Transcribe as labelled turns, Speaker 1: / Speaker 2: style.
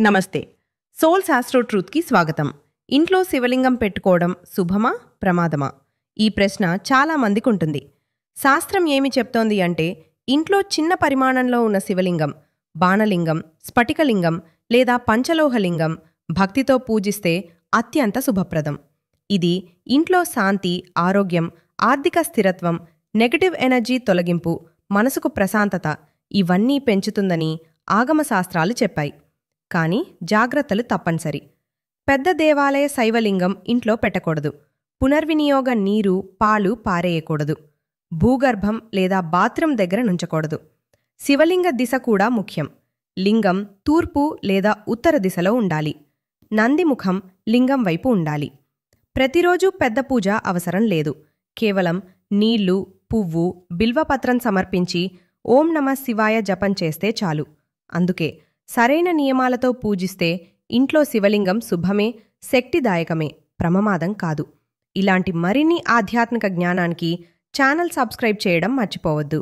Speaker 1: నమస్తే. Souls astro ట్రూత్కి స్వాగతం. ఇంట్లో శివలింగం పెట్టుకోవడం శుభమా ప్రమాదమా? ఈ ప్రశ్న చాలా మందికి ఉంటుంది. శాస్త్రం ఏమి చెప్తోంది అంటే, ఇంట్లో చిన్న పరిమాణంలో ఉన్న శివలింగం, బాణలింగం, స్ఫటికలింగం లేదా పంచలోహలింగం భక్తితో పూజిస్తే అత్యంత శుభప్రదం. ఇది ఇంట్లో శాంతి, ఆరోగ్యం, ఆర్థిక స్థిరత్వం, నెగటివ్ ఎనర్జీ తొలగింపు, మనసుకు ప్రశాంతత ఇవన్నీ పెంచుతుందని ఆగమశాస్త్రాలు చెప్పాయి. కానీ జాగ్రత్తలు తప్పనిసరి. పెద్ద దేవాలయ శైవలింగం ఇంట్లో పెట్టకూడదు. పునర్వినియోగ నీరు, పాలు పారేయకూడదు. భూగర్భం లేదా బాత్రూం దగ్గర నుంచకూడదు. శివలింగ దిశ కూడా ముఖ్యం. లింగం తూర్పు లేదా ఉత్తర దిశలో ఉండాలి. నందిముఖం లింగం వైపు ఉండాలి. ప్రతిరోజు పెద్ద పూజ అవసరం లేదు. కేవలం నీళ్లు, పువ్వు, బిల్వపత్రం సమర్పించి ఓం నమః శివాయ జపం చేస్తే చాలు. అందుకే సరైన నియమాలతో పూజిస్తే ఇంట్లో శివలింగం శుభమే, శక్తిదాయకమే, ప్రమాదం కాదు. ఇలాంటి మరిన్ని ఆధ్యాత్మిక జ్ఞానానికి ఛానల్ సబ్స్క్రైబ్ చేయడం మర్చిపోవద్దు.